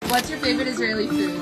What's your favorite Israeli food?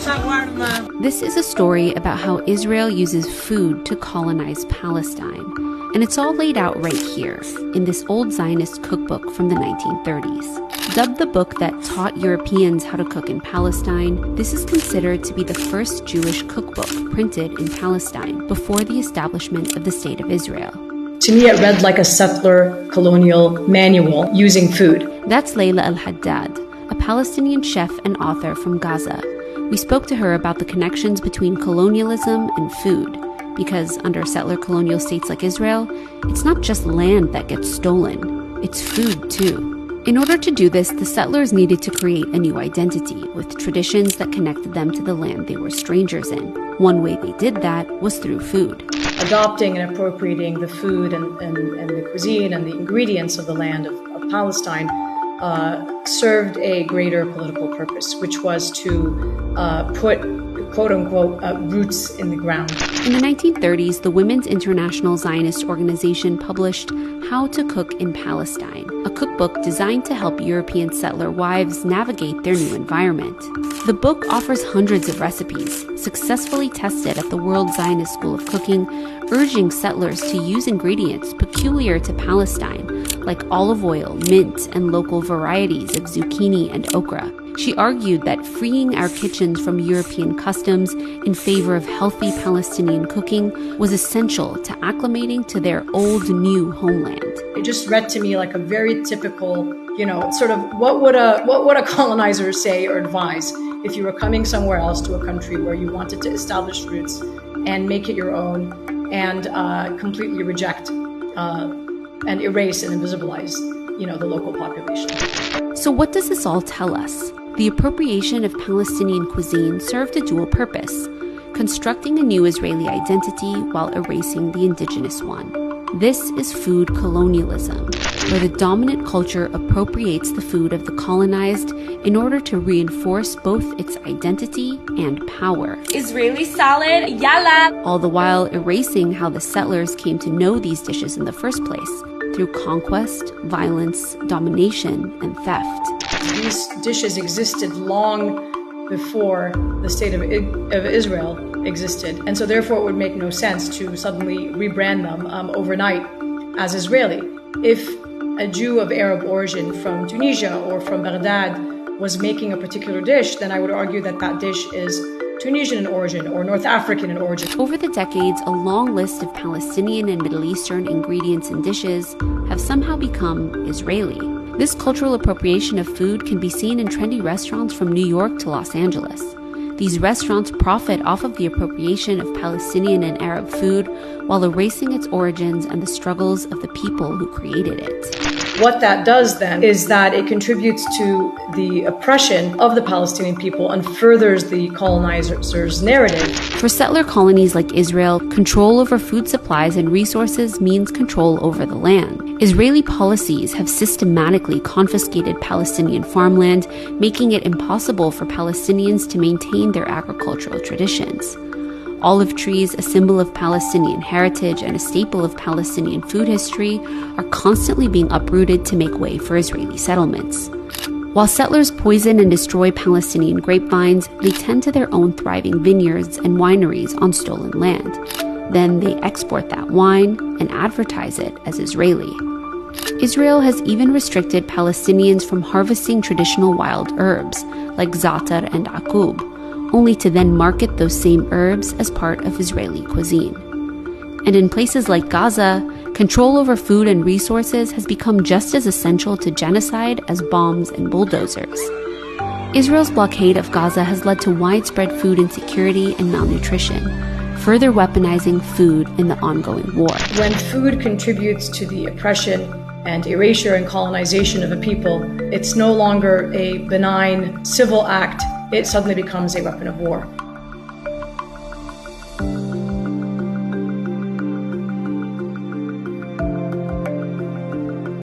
Shawarma. This is a story about how Israel uses food to colonize Palestine. And it's all laid out right here, in this old Zionist cookbook from the 1930s. Dubbed the book that taught Europeans how to cook in Palestine, this is considered to be the first Jewish cookbook printed in Palestine before the establishment of the State of Israel. To me, it read like a settler colonial manual using food. That's Layla al-Haddad, a Palestinian chef and author from Gaza. We spoke to her about the connections between colonialism and food. Because under settler colonial states like Israel, it's not just land that gets stolen, it's food too. In order to do this, the settlers needed to create a new identity with traditions that connected them to the land they were strangers in. One way they did that was through food. Adopting and appropriating the food and the cuisine and the ingredients of the land of Palestine served a greater political purpose, which was to put quote-unquote roots in the ground. In the 1930s, the Women's International Zionist Organization published How to Cook in Palestine, a cookbook designed to help European settler wives navigate their new environment. The book offers hundreds of recipes, successfully tested at the World Zionist School of Cooking, urging settlers to use ingredients peculiar to Palestine, like olive oil, mint, and local varieties of zucchini and okra. She argued that freeing our kitchens from European customs in favor of healthy Palestinian cooking was essential to acclimating to their old new homeland. It just read to me like a very typical, sort of what would a colonizer say or advise if you were coming somewhere else to a country where you wanted to establish roots and make it your own and completely reject and erase and invisibilize, the local population. So what does this all tell us? The appropriation of Palestinian cuisine served a dual purpose, constructing a new Israeli identity while erasing the indigenous one. This is food colonialism, where the dominant culture appropriates the food of the colonized in order to reinforce both its identity and power. Israeli salad, yalla! All the while erasing how the settlers came to know these dishes in the first place, through conquest, violence, domination, and theft. These dishes existed long before the state of Israel existed. And so therefore it would make no sense to suddenly rebrand them overnight as Israeli. If a Jew of Arab origin from Tunisia or from Baghdad was making a particular dish, then I would argue that that dish is Tunisian in origin or North African in origin. Over the decades, a long list of Palestinian and Middle Eastern ingredients and dishes have somehow become Israeli. This cultural appropriation of food can be seen in trendy restaurants from New York to Los Angeles. These restaurants profit off of the appropriation of Palestinian and Arab food while erasing its origins and the struggles of the people who created it. What that does then is that it contributes to the oppression of the Palestinian people and furthers the colonizers' narrative. For settler colonies like Israel, control over food supplies and resources means control over the land. Israeli policies have systematically confiscated Palestinian farmland, making it impossible for Palestinians to maintain their agricultural traditions. Olive trees, a symbol of Palestinian heritage and a staple of Palestinian food history, are constantly being uprooted to make way for Israeli settlements. While settlers poison and destroy Palestinian grapevines, they tend to their own thriving vineyards and wineries on stolen land. Then they export that wine and advertise it as Israeli. Israel has even restricted Palestinians from harvesting traditional wild herbs like za'atar and akub, only to then market those same herbs as part of Israeli cuisine. And in places like Gaza, control over food and resources has become just as essential to genocide as bombs and bulldozers. Israel's blockade of Gaza has led to widespread food insecurity and malnutrition, further weaponizing food in the ongoing war. When food contributes to the oppression and erasure and colonization of a people, it's no longer a benign civil act. It suddenly becomes a weapon of war.